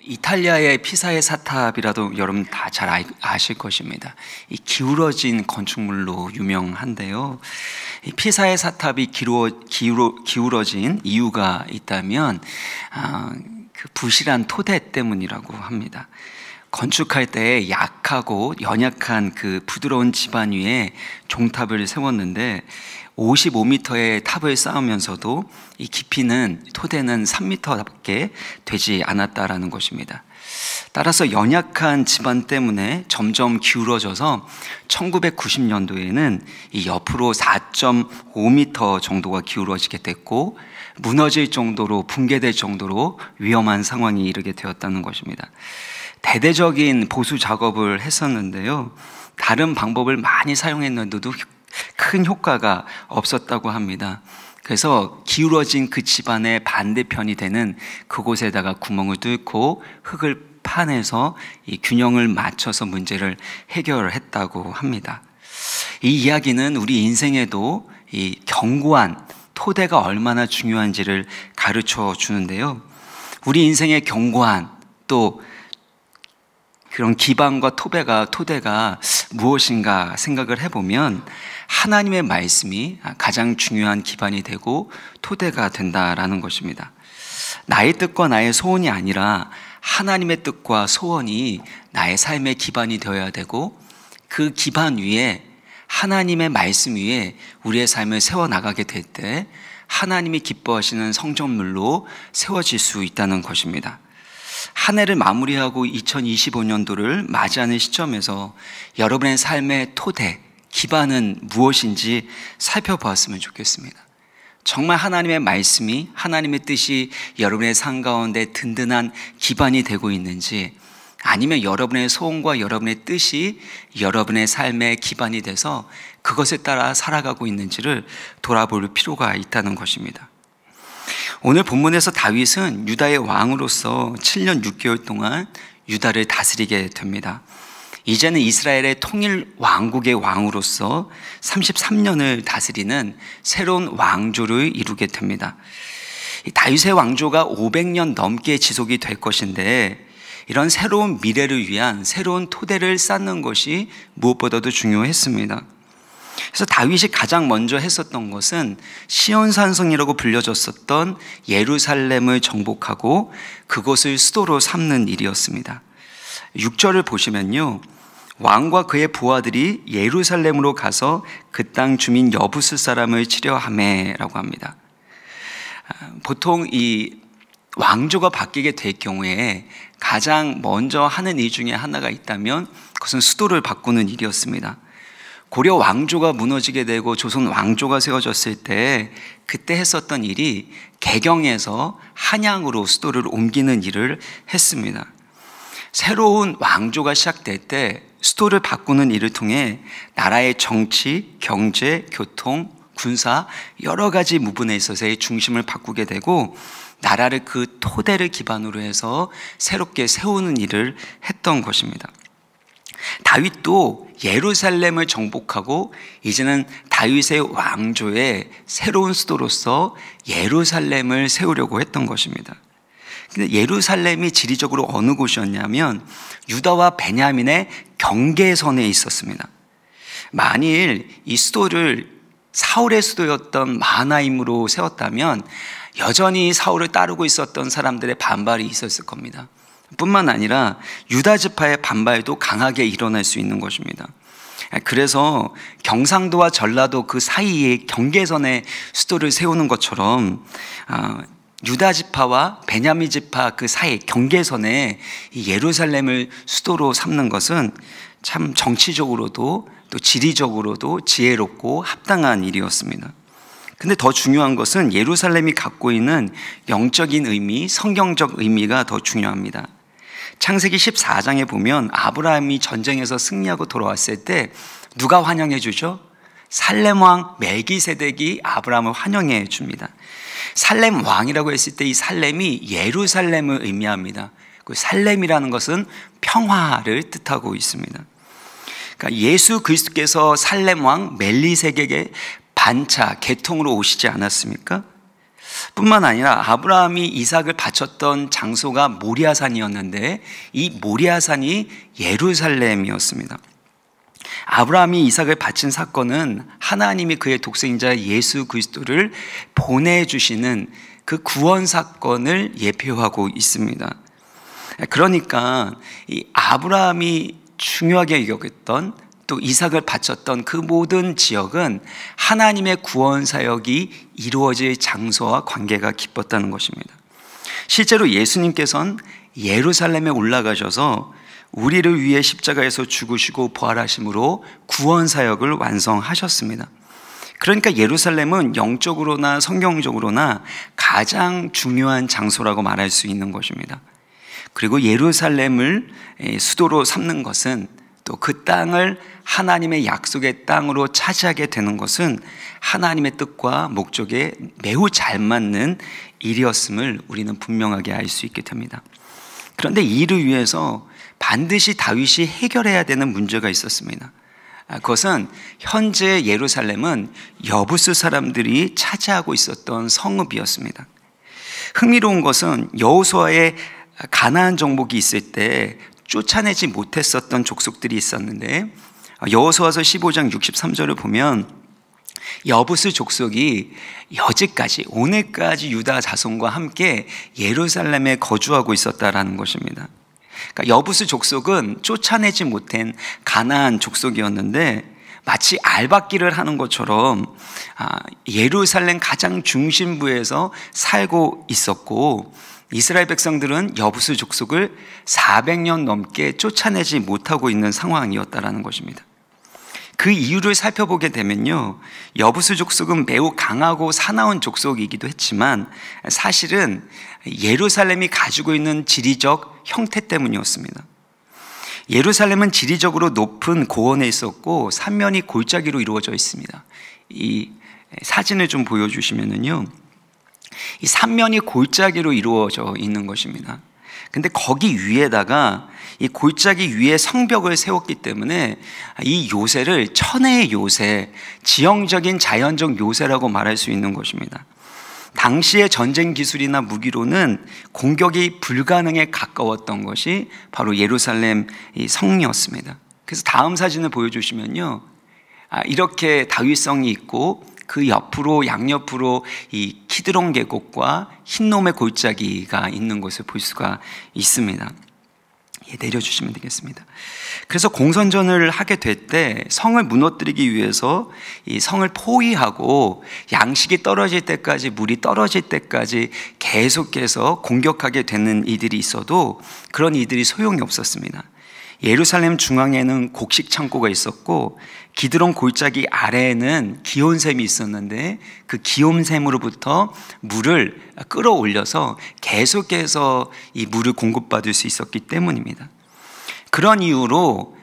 이탈리아의 피사의 사탑이라도 여러분 다 잘 아실 것입니다. 이 기울어진 건축물로 유명한데요. 이 피사의 사탑이 기울어진 이유가 있다면 그 부실한 토대 때문이라고 합니다. 건축할 때 약하고 연약한 그 부드러운 지반 위에 종탑을 세웠는데 55m의 탑을 쌓으면서도 이 깊이는 토대는 3m밖에 되지 않았다라는 것입니다. 따라서 연약한 지반 때문에 점점 기울어져서 1990년도에는 이 옆으로 4.5m 정도가 기울어지게 됐고 무너질 정도로 붕괴될 정도로 위험한 상황이 이르게 되었다는 것입니다. 대대적인 보수 작업을 했었는데요. 다른 방법을 많이 사용했는데도 큰 효과가 없었다고 합니다. 그래서 기울어진 그 집안의 반대편이 되는 그곳에다가 구멍을 뚫고 흙을 파내서 이 균형을 맞춰서 문제를 해결했다고 합니다. 이 이야기는 우리 인생에도 이 견고한 토대가 얼마나 중요한지를 가르쳐 주는데요. 우리 인생의 견고한 또 그런 기반과 토대가 무엇인가 생각을 해보면 하나님의 말씀이 가장 중요한 기반이 되고 토대가 된다라는 것입니다. 나의 뜻과 나의 소원이 아니라 하나님의 뜻과 소원이 나의 삶의 기반이 되어야 되고 그 기반 위에 하나님의 말씀 위에 우리의 삶을 세워나가게 될 때 하나님이 기뻐하시는 성전물로 세워질 수 있다는 것입니다. 한 해를 마무리하고 2025년도를 맞이하는 시점에서 여러분의 삶의 토대, 기반은 무엇인지 살펴보았으면 좋겠습니다. 정말 하나님의 말씀이, 하나님의 뜻이 여러분의 삶 가운데 든든한 기반이 되고 있는지, 아니면 여러분의 소원과 여러분의 뜻이 여러분의 삶의 기반이 돼서 그것에 따라 살아가고 있는지를 돌아볼 필요가 있다는 것입니다. 오늘 본문에서 다윗은 유다의 왕으로서 7년 6개월 동안 유다를 다스리게 됩니다. 이제는 이스라엘의 통일 왕국의 왕으로서 33년을 다스리는 새로운 왕조를 이루게 됩니다. 다윗의 왕조가 500년 넘게 지속이 될 것인데 이런 새로운 미래를 위한 새로운 토대를 쌓는 것이 무엇보다도 중요했습니다. 그래서 다윗이 가장 먼저 했었던 것은 시온산성이라고 불려졌었던 예루살렘을 정복하고 그것을 수도로 삼는 일이었습니다. 6절을 보시면요, 왕과 그의 부하들이 예루살렘으로 가서 그 땅 주민 여부스 사람을 치려하매라고 합니다. 보통 이 왕조가 바뀌게 될 경우에 가장 먼저 하는 일 중에 하나가 있다면 그것은 수도를 바꾸는 일이었습니다. 고려 왕조가 무너지게 되고 조선 왕조가 세워졌을 때 그때 했었던 일이 개경에서 한양으로 수도를 옮기는 일을 했습니다. 새로운 왕조가 시작될 때 수도를 바꾸는 일을 통해 나라의 정치, 경제, 교통, 군사 여러 가지 부분에 있어서의 중심을 바꾸게 되고 나라를 그 토대를 기반으로 해서 새롭게 세우는 일을 했던 것입니다. 다윗도 예루살렘을 정복하고 이제는 다윗의 왕조의 새로운 수도로서 예루살렘을 세우려고 했던 것입니다. 근데 예루살렘이 지리적으로 어느 곳이었냐면 유다와 베냐민의 경계선에 있었습니다. 만일 이 수도를 사울의 수도였던 마하나임으로 세웠다면 여전히 사울을 따르고 있었던 사람들의 반발이 있었을 겁니다. 뿐만 아니라 유다 지파의 반발도 강하게 일어날 수 있는 것입니다. 그래서 경상도와 전라도 그 사이에 경계선에 수도를 세우는 것처럼 유다 지파와 베냐민 지파 그 사이 경계선에 이 예루살렘을 수도로 삼는 것은 참 정치적으로도 또 지리적으로도 지혜롭고 합당한 일이었습니다. 근데 더 중요한 것은 예루살렘이 갖고 있는 영적인 의미, 성경적 의미가 더 중요합니다. 창세기 14장에 보면 아브라함이 전쟁에서 승리하고 돌아왔을 때 누가 환영해 주죠? 살렘 왕 멜기세덱이 아브라함을 환영해 줍니다. 살렘 왕이라고 했을 때 이 살렘이 예루살렘을 의미합니다. 그 살렘이라는 것은 평화를 뜻하고 있습니다. 그러니까 예수 그리스도께서 살렘 왕 멜리세덱의 반차, 계통으로 오시지 않았습니까? 뿐만 아니라 아브라함이 이삭을 바쳤던 장소가 모리아산이었는데 이 모리아산이 예루살렘이었습니다. 아브라함이 이삭을 바친 사건은 하나님이 그의 독생자 예수 그리스도를 보내주시는 그 구원 사건을 예표하고 있습니다. 그러니까 이 아브라함이 중요하게 여겼던 또 이삭을 바쳤던 그 모든 지역은 하나님의 구원 사역이 이루어질 장소와 관계가 깊었다는 것입니다. 실제로 예수님께서는 예루살렘에 올라가셔서 우리를 위해 십자가에서 죽으시고 부활하심으로 구원 사역을 완성하셨습니다. 그러니까 예루살렘은 영적으로나 성경적으로나 가장 중요한 장소라고 말할 수 있는 것입니다. 그리고 예루살렘을 수도로 삼는 것은 또 그 땅을 하나님의 약속의 땅으로 차지하게 되는 것은 하나님의 뜻과 목적에 매우 잘 맞는 일이었음을 우리는 분명하게 알 수 있게 됩니다. 그런데 이를 위해서 반드시 다윗이 해결해야 되는 문제가 있었습니다. 그것은 현재 예루살렘은 여부스 사람들이 차지하고 있었던 성읍이었습니다. 흥미로운 것은 여호수아의 가나안 정복이 있을 때 쫓아내지 못했었던 족속들이 있었는데 여호수아서 15장 63절을 보면 여부스 족속이 여지까지 오늘까지 유다 자손과 함께 예루살렘에 거주하고 있었다라는 것입니다. 그러니까 여부스 족속은 쫓아내지 못한 가나안 족속이었는데 마치 알박기를 하는 것처럼 예루살렘 가장 중심부에서 살고 있었고 이스라엘 백성들은 여부스 족속을 400년 넘게 쫓아내지 못하고 있는 상황이었다라는 것입니다. 그 이유를 살펴보게 되면요, 여부스 족속은 매우 강하고 사나운 족속이기도 했지만 사실은 예루살렘이 가지고 있는 지리적 형태 때문이었습니다. 예루살렘은 지리적으로 높은 고원에 있었고 삼면이 골짜기로 이루어져 있습니다. 이 사진을 좀 보여주시면은요, 이 삼면이 골짜기로 이루어져 있는 것입니다. 근데 거기 위에다가 이 골짜기 위에 성벽을 세웠기 때문에 이 요새를 천혜의 요새, 지형적인 자연적 요새라고 말할 수 있는 것입니다. 당시의 전쟁 기술이나 무기로는 공격이 불가능에 가까웠던 것이 바로 예루살렘 이 성이었습니다. 그래서 다음 사진을 보여주시면요, 이렇게 다윗성이 있고 그 옆으로 양옆으로 이 키드론 계곡과 흰놈의 골짜기가 있는 것을 볼 수가 있습니다. 내려주시면 되겠습니다. 그래서 공선전을 하게 될 때 성을 무너뜨리기 위해서 이 성을 포위하고 양식이 떨어질 때까지, 물이 떨어질 때까지 계속해서 공격하게 되는 이들이 있어도 그런 이들이 소용이 없었습니다. 예루살렘 중앙에는 곡식 창고가 있었고 기드론 골짜기 아래에는 기온샘이 있었는데 그 기온샘으로부터 물을 끌어올려서 계속해서 이 물을 공급받을 수 있었기 때문입니다. 그런 이유로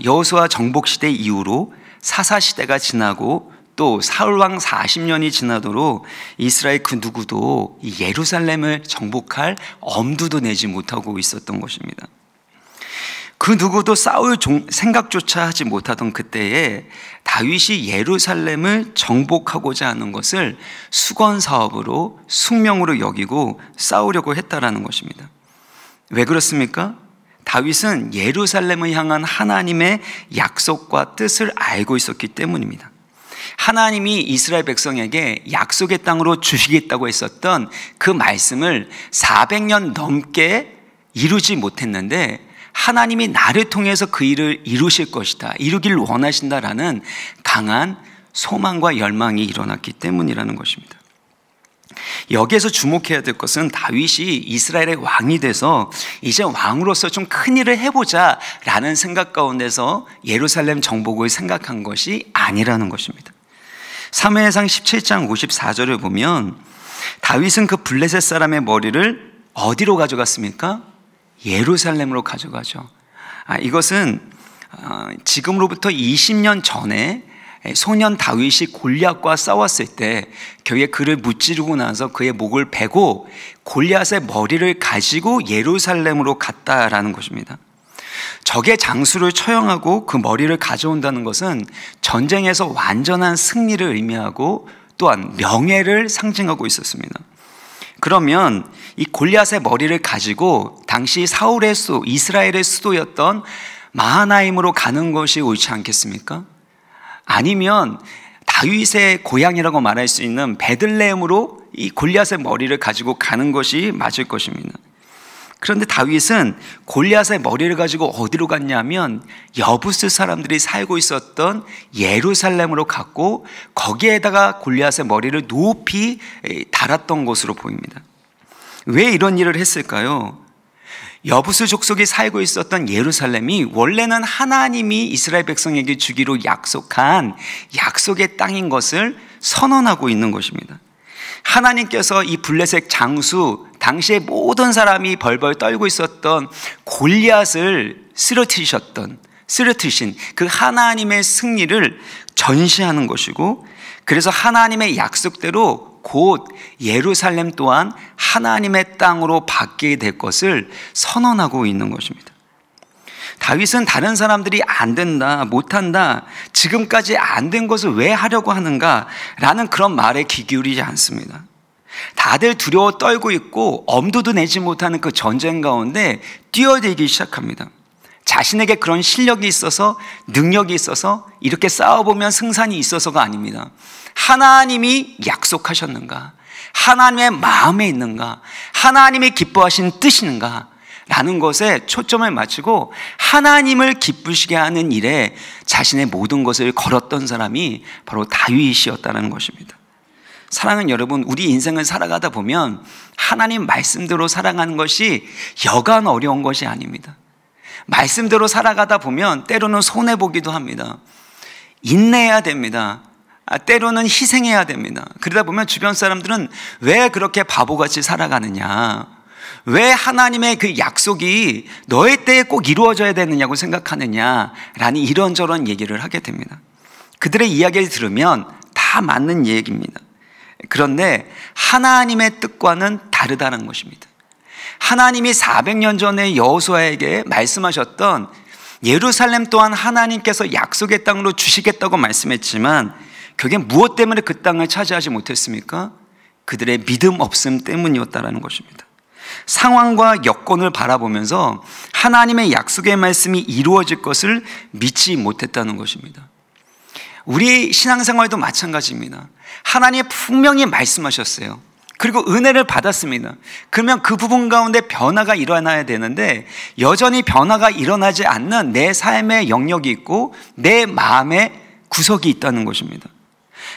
여호수아 정복 시대 이후로 사사 시대가 지나고 또 사울 왕 40년이 지나도록 이스라엘 그 누구도 이 예루살렘을 정복할 엄두도 내지 못하고 있었던 것입니다. 그 누구도 싸울 생각조차 하지 못하던 그때에 다윗이 예루살렘을 정복하고자 하는 것을 수건 사업으로 숙명으로 여기고 싸우려고 했다라는 것입니다. 왜 그렇습니까? 다윗은 예루살렘을 향한 하나님의 약속과 뜻을 알고 있었기 때문입니다. 하나님이 이스라엘 백성에게 약속의 땅으로 주시겠다고 했었던 그 말씀을 400년 넘게 이루지 못했는데 하나님이 나를 통해서 그 일을 이루실 것이다, 이루길 원하신다라는 강한 소망과 열망이 일어났기 때문이라는 것입니다. 여기에서 주목해야 될 것은 다윗이 이스라엘의 왕이 돼서 이제 왕으로서 좀 큰 일을 해보자 라는 생각 가운데서 예루살렘 정복을 생각한 것이 아니라는 것입니다. 사무엘상 17장 54절을 보면 다윗은 그 블레셋 사람의 머리를 어디로 가져갔습니까? 예루살렘으로 가져가죠. 이것은 지금으로부터 20년 전에 소년 다윗이 골리앗과 싸웠을 때 그의 그를 무찌르고 나서 그의 목을 베고 골리앗의 머리를 가지고 예루살렘으로 갔다라는 것입니다. 적의 장수를 처형하고 그 머리를 가져온다는 것은 전쟁에서 완전한 승리를 의미하고 또한 명예를 상징하고 있었습니다. 그러면 이 골리앗의 머리를 가지고 당시 이스라엘의 수도였던 마하나임으로 가는 것이 옳지 않겠습니까? 아니면 다윗의 고향이라고 말할 수 있는 베들레헴으로 이 골리앗의 머리를 가지고 가는 것이 맞을 것입니다. 그런데 다윗은 골리앗의 머리를 가지고 어디로 갔냐면 여부스 사람들이 살고 있었던 예루살렘으로 갔고 거기에다가 골리앗의 머리를 높이 달았던 것으로 보입니다. 왜 이런 일을 했을까요? 여부스 족속이 살고 있었던 예루살렘이 원래는 하나님이 이스라엘 백성에게 주기로 약속한 약속의 땅인 것을 선언하고 있는 것입니다. 하나님께서 이 블레셋 장수, 당시에 모든 사람이 벌벌 떨고 있었던 골리앗을 쓰러뜨신 그 하나님의 승리를 전시하는 것이고, 그래서 하나님의 약속대로 곧 예루살렘 또한 하나님의 땅으로 바뀌게 될 것을 선언하고 있는 것입니다. 다윗은 다른 사람들이 안 된다, 못한다, 지금까지 안 된 것을 왜 하려고 하는가 라는 그런 말에 귀 기울이지 않습니다. 다들 두려워 떨고 있고 엄두도 내지 못하는 그 전쟁 가운데 뛰어들기 시작합니다. 자신에게 그런 실력이 있어서, 능력이 있어서 이렇게 싸워보면 승산이 있어서가 아닙니다. 하나님이 약속하셨는가? 하나님의 마음에 있는가? 하나님이 기뻐하신 뜻인가? 라는 것에 초점을 맞추고 하나님을 기쁘시게 하는 일에 자신의 모든 것을 걸었던 사람이 바로 다윗이었다는 것입니다. 사랑하는 여러분, 우리 인생을 살아가다 보면 하나님 말씀대로 살아가는 것이 여간 어려운 것이 아닙니다. 말씀대로 살아가다 보면 때로는 손해보기도 합니다. 인내해야 됩니다. 때로는 희생해야 됩니다. 그러다 보면 주변 사람들은 왜 그렇게 바보같이 살아가느냐, 왜 하나님의 그 약속이 너의 때에 꼭 이루어져야 되느냐고 생각하느냐라는 이런저런 얘기를 하게 됩니다. 그들의 이야기를 들으면 다 맞는 얘기입니다. 그런데 하나님의 뜻과는 다르다는 것입니다. 하나님이 400년 전에 여호수아에게 말씀하셨던 예루살렘 또한 하나님께서 약속의 땅으로 주시겠다고 말씀했지만 그게 무엇 때문에 그 땅을 차지하지 못했습니까? 그들의 믿음 없음 때문이었다는 것입니다. 상황과 여건을 바라보면서 하나님의 약속의 말씀이 이루어질 것을 믿지 못했다는 것입니다. 우리 신앙생활도 마찬가지입니다. 하나님이 분명히 말씀하셨어요. 그리고 은혜를 받았습니다. 그러면 그 부분 가운데 변화가 일어나야 되는데 여전히 변화가 일어나지 않는 내 삶의 영역이 있고 내 마음의 구석이 있다는 것입니다.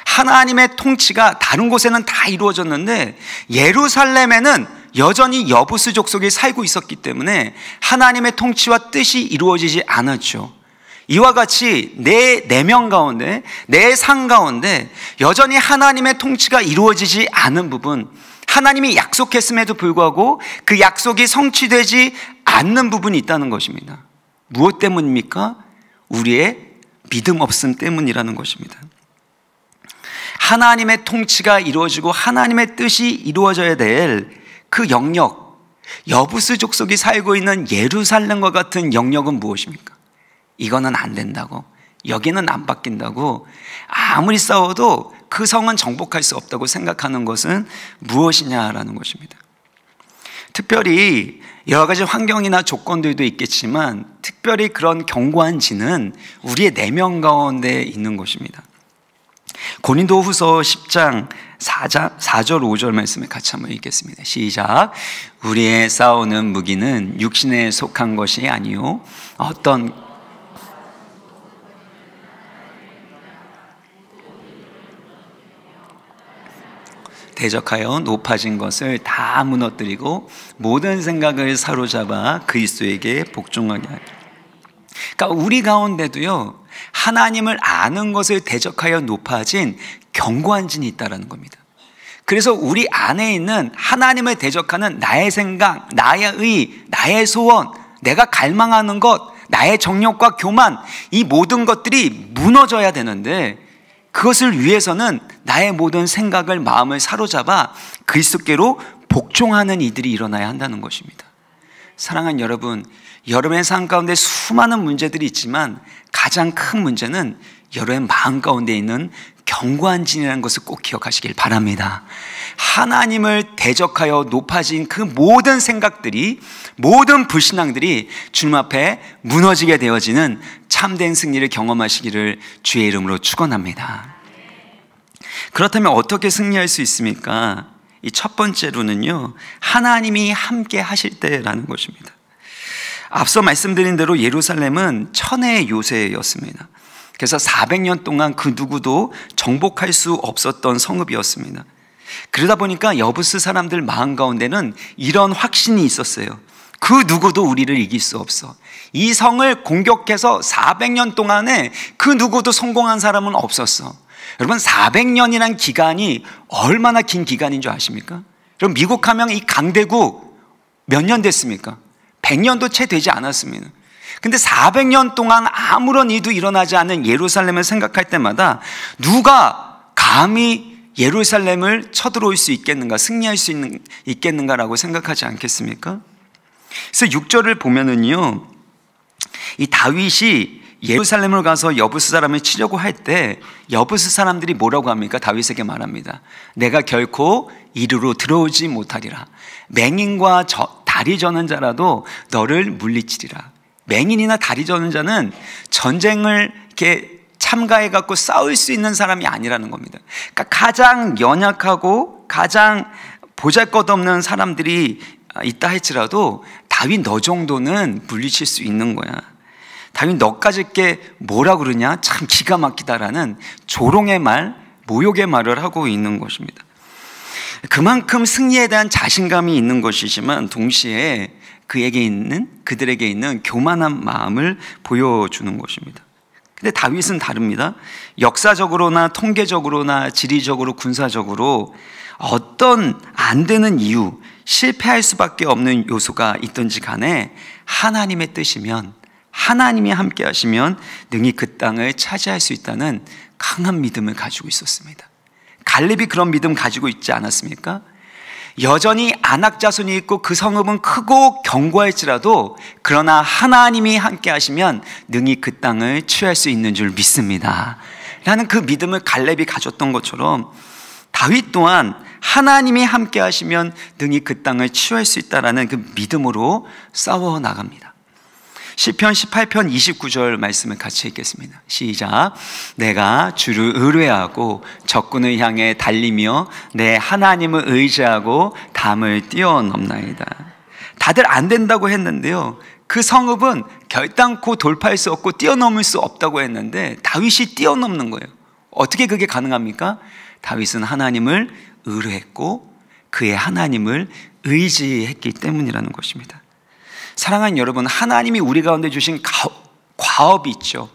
하나님의 통치가 다른 곳에는 다 이루어졌는데 예루살렘에는 여전히 여부스 족속이 살고 있었기 때문에 하나님의 통치와 뜻이 이루어지지 않았죠. 이와 같이 내 내면 가운데, 내 삶 가운데 여전히 하나님의 통치가 이루어지지 않은 부분, 하나님이 약속했음에도 불구하고 그 약속이 성취되지 않는 부분이 있다는 것입니다. 무엇 때문입니까? 우리의 믿음 없음 때문이라는 것입니다. 하나님의 통치가 이루어지고 하나님의 뜻이 이루어져야 될 그 영역, 여부스 족속이 살고 있는 예루살렘과 같은 영역은 무엇입니까? 이거는 안 된다고, 여기는 안 바뀐다고, 아무리 싸워도 그 성은 정복할 수 없다고 생각하는 것은 무엇이냐라는 것입니다. 특별히 여러 가지 환경이나 조건들도 있겠지만 특별히 그런 견고한지는 우리의 내면 가운데 있는 것입니다. 고린도후서 10장 4절 5절 말씀을 같이 한번 읽겠습니다. 시작. 우리의 싸우는 무기는 육신에 속한 것이 아니요 어떤 대적하여 높아진 것을 다 무너뜨리고 모든 생각을 사로잡아 그리스도에게 복종하게 하리라. 그러니까 우리 가운데도요 하나님을 아는 것을 대적하여 높아진 견고한 진이 있다는 겁니다. 그래서 우리 안에 있는 하나님을 대적하는 나의 생각, 나의 의, 나의 소원, 내가 갈망하는 것, 나의 정욕과 교만, 이 모든 것들이 무너져야 되는데 그것을 위해서는 나의 모든 생각을, 마음을 사로잡아 그리스도께로 복종하는 이들이 일어나야 한다는 것입니다. 사랑하는 여러분, 여러분의 삶 가운데 수많은 문제들이 있지만 가장 큰 문제는 여러분의 마음 가운데 있는 견고한 진이라는 것을 꼭 기억하시길 바랍니다. 하나님을 대적하여 높아진 그 모든 생각들이, 모든 불신앙들이 주님 앞에 무너지게 되어지는 참된 승리를 경험하시기를 주의 이름으로 축원합니다. 그렇다면 어떻게 승리할 수 있습니까? 이 첫 번째로는요, 하나님이 함께 하실 때라는 것입니다. 앞서 말씀드린 대로 예루살렘은 천혜의 요새였습니다. 그래서 400년 동안 그 누구도 정복할 수 없었던 성읍이었습니다. 그러다 보니까 여부스 사람들 마음 가운데는 이런 확신이 있었어요. 그 누구도 우리를 이길 수 없어. 이 성을 공격해서 400년 동안에 그 누구도 성공한 사람은 없었어. 여러분, 400년이란 기간이 얼마나 긴 기간인 줄 아십니까? 그럼 미국 하면 이 강대국 몇 년 됐습니까? 100년도 채 되지 않았습니다. 근데 400년 동안 아무런 일도 일어나지 않은 예루살렘을 생각할 때마다 누가 감히 예루살렘을 쳐들어올 수 있겠는가, 승리할 수 있겠는가라고 생각하지 않겠습니까? 그래서 6절을 보면은요, 이 다윗이 예루살렘을 가서 여부스 사람을 치려고 할 때 여부스 사람들이 뭐라고 합니까? 다윗에게 말합니다. 내가 결코 이리로 들어오지 못하리라. 맹인과 다리 저는 자라도 너를 물리치리라. 맹인이나 다리 저는 자는 전쟁을 이렇게 참가해 갖고 싸울 수 있는 사람이 아니라는 겁니다. 그러니까 가장 연약하고 가장 보잘것없는 사람들이 있다 할지라도 다윗 너 정도는 물리칠 수 있는 거야. 다윗 너까지 게 뭐라 그러냐? 참 기가 막히다라는 조롱의 말, 모욕의 말을 하고 있는 것입니다. 그만큼 승리에 대한 자신감이 있는 것이지만 동시에 그들에게 있는 교만한 마음을 보여주는 것입니다. 근데 다윗은 다릅니다. 역사적으로나 통계적으로나 지리적으로 군사적으로 어떤 안 되는 이유, 실패할 수밖에 없는 요소가 있든지 간에 하나님의 뜻이면, 하나님이 함께 하시면 능히 그 땅을 차지할 수 있다는 강한 믿음을 가지고 있었습니다. 갈렙이 그런 믿음 가지고 있지 않았습니까? 여전히 안악 자손이 있고 그 성읍은 크고 견고할지라도 그러나 하나님이 함께 하시면 능히 그 땅을 취할 수 있는 줄 믿습니다 라는 그 믿음을 갈렙이 가졌던 것처럼 다윗 또한 하나님이 함께 하시면 능히 그 땅을 취할 수 있다는 그 믿음으로 싸워 나갑니다. 시편 18편 29절 말씀을 같이 읽겠습니다. 시작. 내가 주를 의뢰하고 적군을 향해 달리며 내 하나님을 의지하고 담을 뛰어넘나이다. 다들 안 된다고 했는데요, 그 성읍은 결단코 돌파할 수 없고 뛰어넘을 수 없다고 했는데 다윗이 뛰어넘는 거예요. 어떻게 그게 가능합니까? 다윗은 하나님을 의뢰했고 그의 하나님을 의지했기 때문이라는 것입니다. 사랑하는 여러분, 하나님이 우리 가운데 주신 과업이 있죠.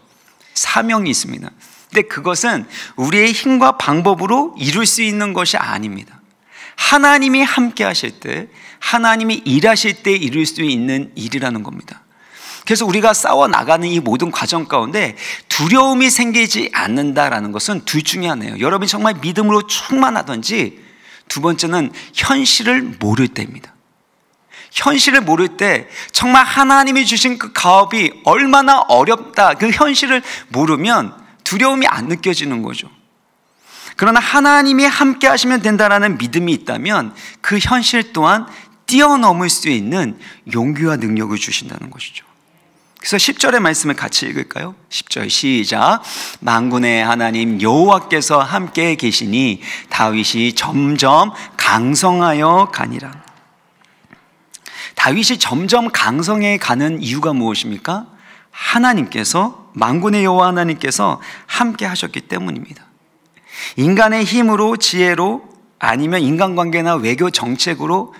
사명이 있습니다. 근데 그것은 우리의 힘과 방법으로 이룰 수 있는 것이 아닙니다. 하나님이 함께 하실 때, 하나님이 일하실 때 이룰 수 있는 일이라는 겁니다. 그래서 우리가 싸워 나가는 이 모든 과정 가운데 두려움이 생기지 않는다라는 것은 둘 중에 하나예요. 여러분이 정말 믿음으로 충만하든지, 두 번째는 현실을 모를 때입니다. 현실을 모를 때 정말 하나님이 주신 그 가업이 얼마나 어렵다, 그 현실을 모르면 두려움이 안 느껴지는 거죠. 그러나 하나님이 함께 하시면 된다라는 믿음이 있다면 그 현실 또한 뛰어넘을 수 있는 용기와 능력을 주신다는 것이죠. 그래서 10절의 말씀을 같이 읽을까요? 10절 시작. 만군의 하나님 여호와께서 함께 계시니 다윗이 점점 강성하여 가니라. 다윗이 점점 강성해 가는 이유가 무엇입니까? 하나님께서, 만군의 여호와 하나님께서 함께 하셨기 때문입니다. 인간의 힘으로, 지혜로, 아니면 인간관계나 외교 정책으로,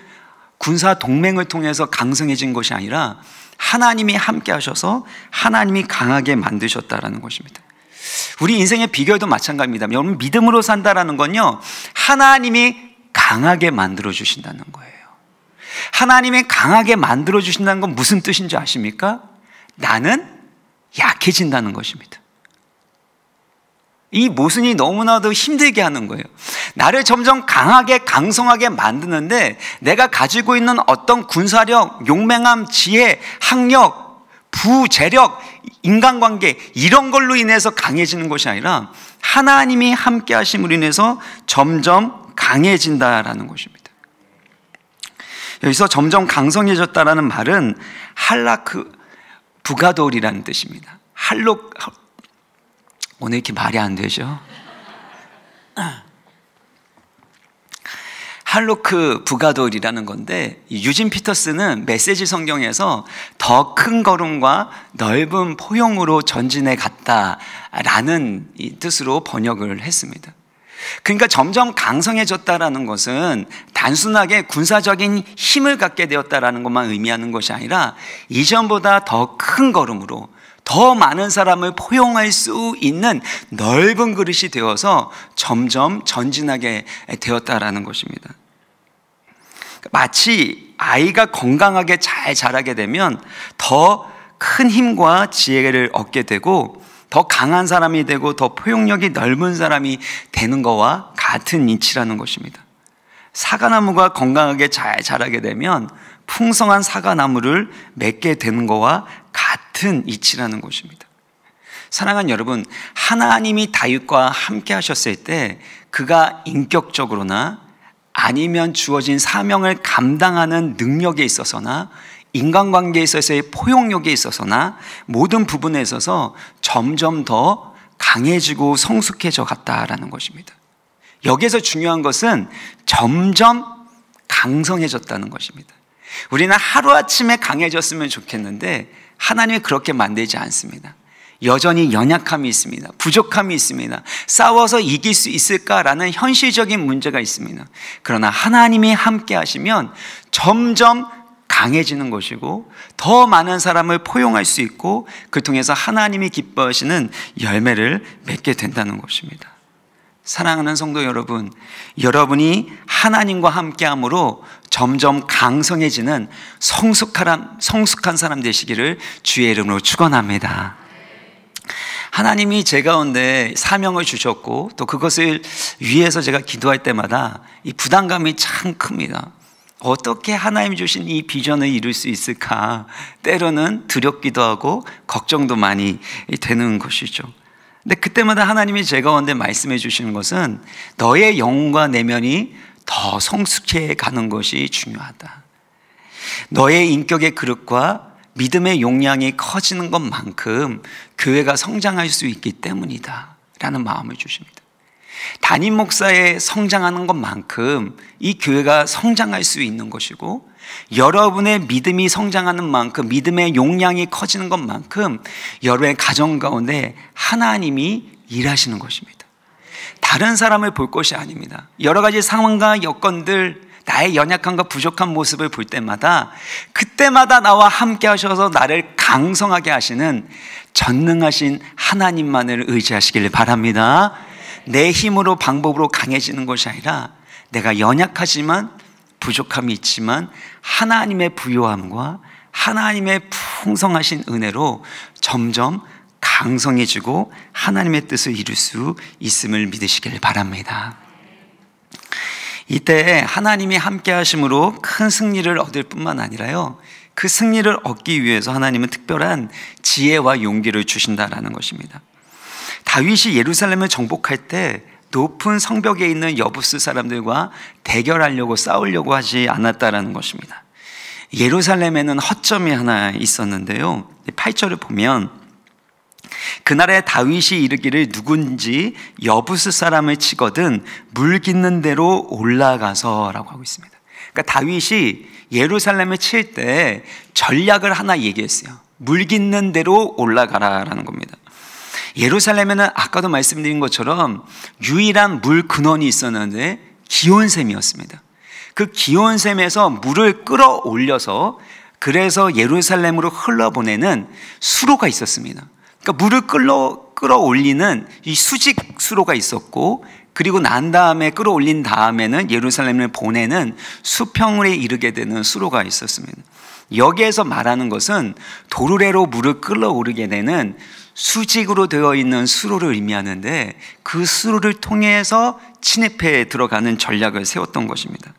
군사 동맹을 통해서 강성해진 것이 아니라 하나님이 함께 하셔서 하나님이 강하게 만드셨다라는 것입니다. 우리 인생의 비결도 마찬가지입니다. 여러분, 믿음으로 산다라는 건요, 하나님이 강하게 만들어 주신다는 거예요. 하나님이 강하게 만들어 주신다는 건 무슨 뜻인지 아십니까? 나는 약해진다는 것입니다. 이 모순이 너무나도 힘들게 하는 거예요. 나를 점점 강하게, 강성하게 만드는데 내가 가지고 있는 어떤 군사력, 용맹함, 지혜, 학력, 부재력, 인간관계, 이런 걸로 인해서 강해지는 것이 아니라 하나님이 함께 하심으로 인해서 점점 강해진다라는 것입니다. 여기서 점점 강성해졌다라는 말은 할라크 부가돌이라는 뜻입니다. 오늘 이렇게 말이 안 되죠? 할로크 부가돌이라는 건데, 유진 피터스는 메시지 성경에서 더 큰 걸음과 넓은 포용으로 전진해 갔다라는 이 뜻으로 번역을 했습니다. 그러니까 점점 강성해졌다라는 것은 단순하게 군사적인 힘을 갖게 되었다라는 것만 의미하는 것이 아니라 이전보다 더 큰 걸음으로 더 많은 사람을 포용할 수 있는 넓은 그릇이 되어서 점점 전진하게 되었다라는 것입니다. 마치 아이가 건강하게 잘 자라게 되면 더 큰 힘과 지혜를 얻게 되고 더 강한 사람이 되고 더 포용력이 넓은 사람이 되는 것과 같은 이치라는 것입니다. 사과나무가 건강하게 잘 자라게 되면 풍성한 사과나무를 맺게 되는 것과 같은 이치라는 것입니다. 사랑하는 여러분, 하나님이 다윗과 함께 하셨을 때 그가 인격적으로나 아니면 주어진 사명을 감당하는 능력에 있어서나 인간관계에 있어서의 포용력에 있어서나 모든 부분에 있어서 점점 더 강해지고 성숙해져 갔다라는 것입니다. 여기에서 중요한 것은 점점 강성해졌다는 것입니다. 우리는 하루아침에 강해졌으면 좋겠는데 하나님이 그렇게 만들지 않습니다. 여전히 연약함이 있습니다. 부족함이 있습니다. 싸워서 이길 수 있을까라는 현실적인 문제가 있습니다. 그러나 하나님이 함께 하시면 점점 강해지는 것이고 더 많은 사람을 포용할 수 있고 그 통해서 하나님이 기뻐하시는 열매를 맺게 된다는 것입니다. 사랑하는 성도 여러분, 여러분이 하나님과 함께함으로 점점 강성해지는 성숙한 사람 되시기를 주의 이름으로 축원합니다. 하나님이 제 가운데 사명을 주셨고 또 그것을 위해서 제가 기도할 때마다 이 부담감이 참 큽니다. 어떻게 하나님이 주신 이 비전을 이룰 수 있을까? 때로는 두렵기도 하고 걱정도 많이 되는 것이죠. 근데 그때마다 하나님이 제 가운데 말씀해 주시는 것은 너의 영혼과 내면이 더 성숙해 가는 것이 중요하다. 너의 인격의 그릇과 믿음의 용량이 커지는 것만큼 교회가 성장할 수 있기 때문이다 라는 마음을 주십니다. 담임 목사의 성장하는 것만큼 이 교회가 성장할 수 있는 것이고 여러분의 믿음이 성장하는 만큼 믿음의 용량이 커지는 것만큼 여러분의 가정 가운데 하나님이 일하시는 것입니다. 다른 사람을 볼 것이 아닙니다. 여러 가지 상황과 여건들 나의 연약함과 부족한 모습을 볼 때마다 그때마다 나와 함께 하셔서 나를 강성하게 하시는 전능하신 하나님만을 의지하시길 바랍니다. 내 힘으로 방법으로 강해지는 것이 아니라 내가 연약하지만 부족함이 있지만 하나님의 부요함과 하나님의 풍성하신 은혜로 점점 강성해지고 하나님의 뜻을 이룰 수 있음을 믿으시길 바랍니다. 이때 하나님이 함께 하심으로 큰 승리를 얻을 뿐만 아니라요, 그 승리를 얻기 위해서 하나님은 특별한 지혜와 용기를 주신다라는 것입니다. 다윗이 예루살렘을 정복할 때 높은 성벽에 있는 여부스 사람들과 대결하려고 싸우려고 하지 않았다라는 것입니다. 예루살렘에는 허점이 하나 있었는데요, 8절을 보면 그날에 다윗이 이르기를 누군지 여부스 사람을 치거든 물 깃는 대로 올라가서 라고 하고 있습니다. 그러니까 다윗이 예루살렘을 칠 때 전략을 하나 얘기했어요. 물 깃는 대로 올라가라라는 겁니다. 예루살렘에는 아까도 말씀드린 것처럼 유일한 물 근원이 있었는데 기온샘이었습니다. 그 기온샘에서 물을 끌어올려서 그래서 예루살렘으로 흘러보내는 수로가 있었습니다. 그러니까 물을 끌어올리는 이 수직 수로가 있었고, 그리고 난 다음에 끌어올린 다음에는 예루살렘을 보내는 수평에 이르게 되는 수로가 있었습니다. 여기에서 말하는 것은 도르래로 물을 끌어오르게 되는 수직으로 되어 있는 수로를 의미하는데 그 수로를 통해서 진입해 들어가는 전략을 세웠던 것입니다.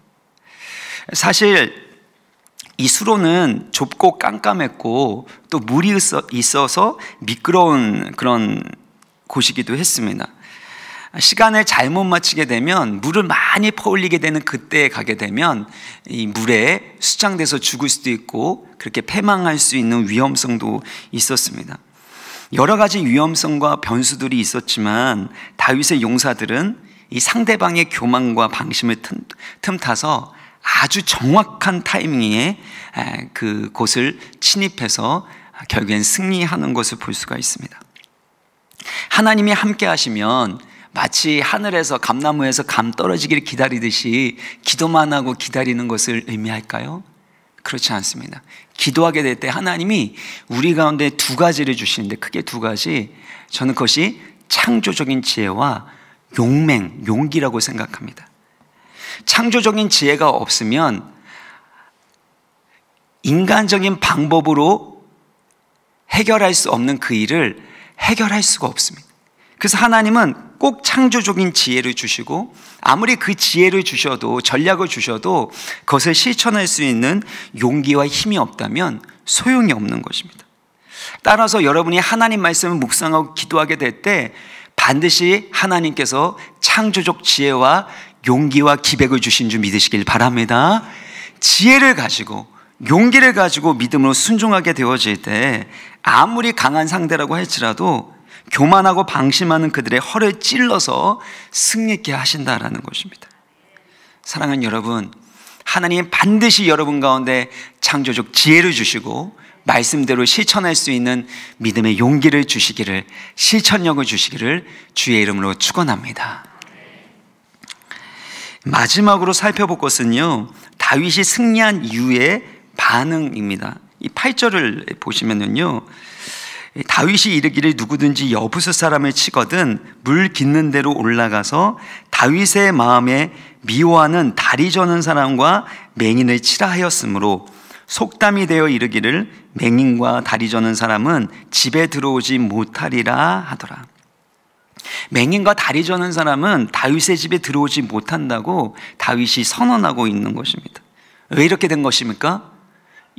사실 이 수로는 좁고 깜깜했고 또 물이 있어서 미끄러운 그런 곳이기도 했습니다. 시간을 잘못 맞추게 되면 물을 많이 퍼올리게 되는 그때에 가게 되면 이 물에 수장돼서 죽을 수도 있고 그렇게 패망할 수 있는 위험성도 있었습니다. 여러 가지 위험성과 변수들이 있었지만 다윗의 용사들은 이 상대방의 교만과 방심을 틈타서 아주 정확한 타이밍에 그곳을 침입해서 결국엔 승리하는 것을 볼 수가 있습니다. 하나님이 함께 하시면 마치 하늘에서 감나무에서 감 떨어지기를 기다리듯이 기도만 하고 기다리는 것을 의미할까요? 그렇지 않습니다. 기도하게 될 때 하나님이 우리 가운데 두 가지를 주시는데 크게 두 가지, 저는 그것이 창조적인 지혜와 용기라고 생각합니다. 창조적인 지혜가 없으면 인간적인 방법으로 해결할 수 없는 그 일을 해결할 수가 없습니다. 그래서 하나님은 꼭 창조적인 지혜를 주시고 아무리 그 지혜를 주셔도 전략을 주셔도 그것을 실천할 수 있는 용기와 힘이 없다면 소용이 없는 것입니다. 따라서 여러분이 하나님 말씀을 묵상하고 기도하게 될 때 반드시 하나님께서 창조적 지혜와 용기와 기백을 주신 줄 믿으시길 바랍니다. 지혜를 가지고 용기를 가지고 믿음으로 순종하게 되어질 때 아무리 강한 상대라고 할지라도 교만하고 방심하는 그들의 허를 찔러서 승리케 하신다라는 것입니다. 사랑하는 여러분, 하나님 반드시 여러분 가운데 창조적 지혜를 주시고 말씀대로 실천할 수 있는 믿음의 용기를 주시기를, 실천력을 주시기를 주의 이름으로 축원합니다. 마지막으로 살펴볼 것은요, 다윗이 승리한 이후의 반응입니다. 이 8절을 보시면은요, 다윗이 이르기를 누구든지 여부스 사람을 치거든 물 깃는 데로 올라가서 다윗의 마음에 미워하는 다리 저는 사람과 맹인을 치라 하였으므로 속담이 되어 이르기를 맹인과 다리 저는 사람은 집에 들어오지 못하리라 하더라. 맹인과 다리 저는 사람은 다윗의 집에 들어오지 못한다고 다윗이 선언하고 있는 것입니다. 왜 이렇게 된 것입니까?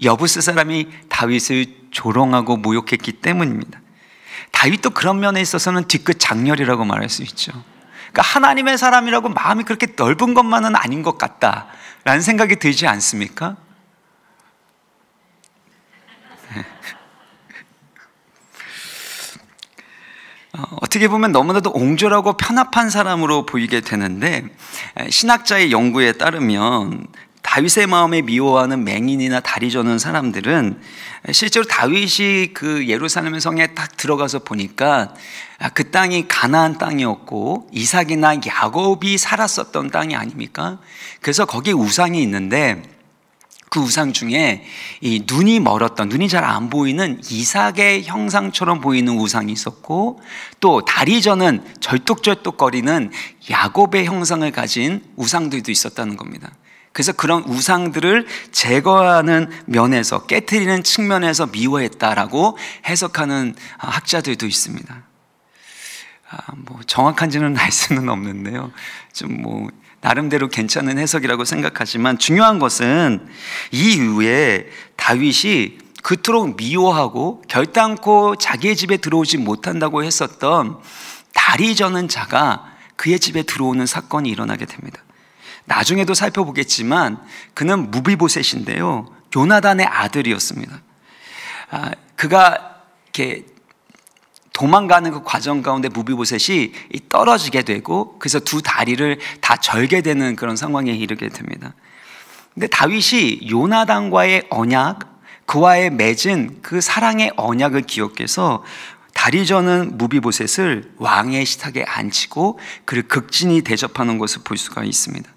여부스 사람이 다윗을 조롱하고 모욕했기 때문입니다. 다윗도 그런 면에 있어서는 뒤끝 장렬이라고 말할 수 있죠. 그러니까 하나님의 사람이라고 마음이 그렇게 넓은 것만은 아닌 것 같다라는 생각이 들지 않습니까? 어떻게 보면 너무나도 옹졸하고 편합한 사람으로 보이게 되는데, 신학자의 연구에 따르면 다윗의 마음에 미워하는 맹인이나 다리 저는 사람들은 실제로 다윗이 그 예루살렘 성에 딱 들어가서 보니까 그 땅이 가나안 땅이었고 이삭이나 야곱이 살았었던 땅이 아닙니까? 그래서 거기에 우상이 있는데 그 우상 중에 이 눈이 멀었던, 눈이 잘 안 보이는 이삭의 형상처럼 보이는 우상이 있었고, 또 다리 저는 절뚝절뚝거리는 야곱의 형상을 가진 우상들도 있었다는 겁니다. 그래서 그런 우상들을 제거하는 면에서, 깨트리는 측면에서 미워했다라고 해석하는 학자들도 있습니다. 정확한지는 알 수는 없는데요, 좀 나름대로 괜찮은 해석이라고 생각하지만 중요한 것은 이 이후에 다윗이 그토록 미워하고 결단코 자기의 집에 들어오지 못한다고 했었던 다리 저는 자가 그의 집에 들어오는 사건이 일어나게 됩니다. 나중에도 살펴보겠지만 그는 무비보셋인데요, 요나단의 아들이었습니다. 그가 이렇게 도망가는 그 과정 가운데 무비보셋이 떨어지게 되고, 그래서 두 다리를 다 절게 되는 그런 상황에 이르게 됩니다. 근데 다윗이 요나단과의 언약, 그와의 맺은 그 사랑의 언약을 기억해서 다리 저는 무비보셋을 왕의 식탁에 앉히고 그를 극진히 대접하는 것을 볼 수가 있습니다.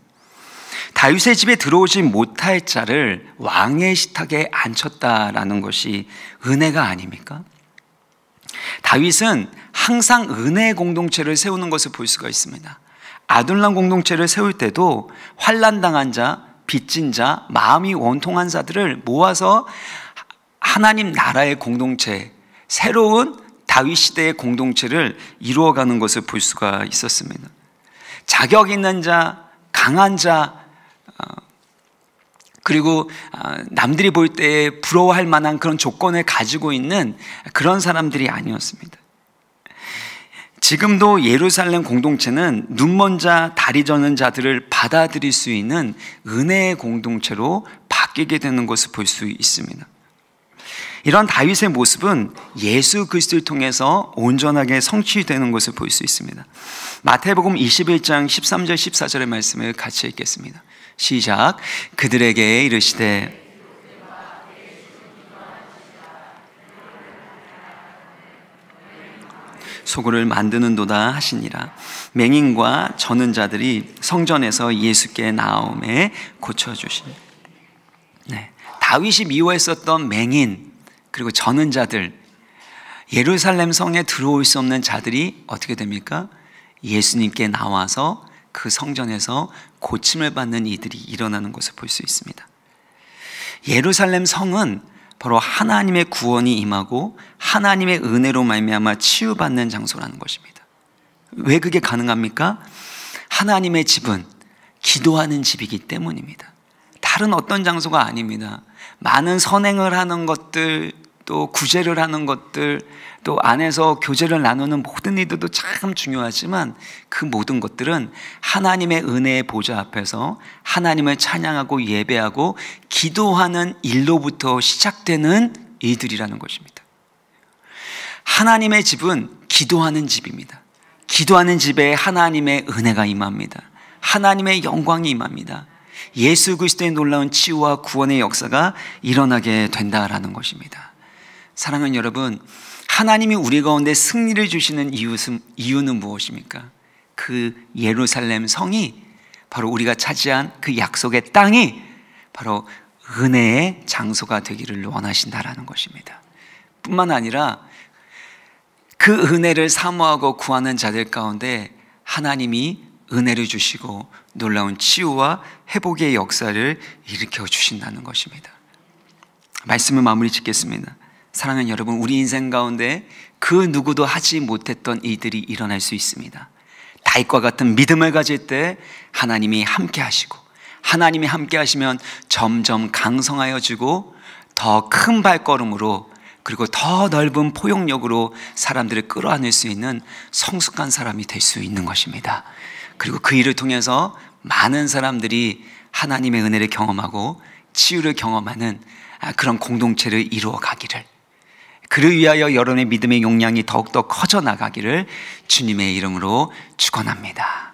다윗의 집에 들어오지 못할 자를 왕의 식탁에 앉혔다라는 것이 은혜가 아닙니까? 다윗은 항상 은혜의 공동체를 세우는 것을 볼 수가 있습니다. 아둘람 공동체를 세울 때도 환난당한 자, 빚진 자, 마음이 원통한 자들을 모아서 하나님 나라의 공동체, 새로운 다윗 시대의 공동체를 이루어가는 것을 볼 수가 있었습니다. 자격 있는 자, 강한 자, 그리고 남들이 볼 때 부러워할 만한 그런 조건을 가지고 있는 그런 사람들이 아니었습니다. 지금도 예루살렘 공동체는 눈먼 자, 다리 저는 자들을 받아들일 수 있는 은혜의 공동체로 바뀌게 되는 것을 볼 수 있습니다. 이런 다윗의 모습은 예수 그리스도를 통해서 온전하게 성취되는 것을 볼 수 있습니다. 마태복음 21장 13절 14절의 말씀을 같이 읽겠습니다. 시작. 그들에게 이르시되 소굴을 만드는도다 하시니라. 맹인과 저는 자들이 성전에서 예수께 나옴에 고쳐주시니. 네, 다윗이 미워했었던 맹인 그리고 저는 자들, 예루살렘 성에 들어올 수 없는 자들이 어떻게 됩니까? 예수님께 나와서 그 성전에서 고침을 받는 이들이 일어나는 것을 볼 수 있습니다. 예루살렘 성은 바로 하나님의 구원이 임하고 하나님의 은혜로 말미암아 치유받는 장소라는 것입니다. 왜 그게 가능합니까? 하나님의 집은 기도하는 집이기 때문입니다. 다른 어떤 장소가 아닙니다. 많은 선행을 하는 것들, 또 구제를 하는 것들, 또 안에서 교제를 나누는 모든 일들도 참 중요하지만 그 모든 것들은 하나님의 은혜의 보좌 앞에서 하나님을 찬양하고 예배하고 기도하는 일로부터 시작되는 일들이라는 것입니다. 하나님의 집은 기도하는 집입니다. 기도하는 집에 하나님의 은혜가 임합니다. 하나님의 영광이 임합니다. 예수 그리스도의 놀라운 치유와 구원의 역사가 일어나게 된다라는 것입니다. 사랑하는 여러분, 하나님이 우리 가운데 승리를 주시는 이유는 무엇입니까? 그 예루살렘 성이 바로 우리가 차지한 그 약속의 땅이 바로 은혜의 장소가 되기를 원하신다라는 것입니다. 뿐만 아니라 그 은혜를 사모하고 구하는 자들 가운데 하나님이 은혜를 주시고 놀라운 치유와 회복의 역사를 일으켜 주신다는 것입니다. 말씀을 마무리 짓겠습니다. 사랑하는 여러분, 우리 인생 가운데 그 누구도 하지 못했던 일들이 일어날 수 있습니다. 다윗과 같은 믿음을 가질 때 하나님이 함께 하시고, 하나님이 함께 하시면 점점 강성하여지고 더 큰 발걸음으로, 그리고 더 넓은 포용력으로 사람들을 끌어안을 수 있는 성숙한 사람이 될 수 있는 것입니다. 그리고 그 일을 통해서 많은 사람들이 하나님의 은혜를 경험하고 치유를 경험하는 그런 공동체를 이루어 가기를, 그를 위하여 여러분의 믿음의 용량이 더욱더 커져 나가기를 주님의 이름으로 축원합니다.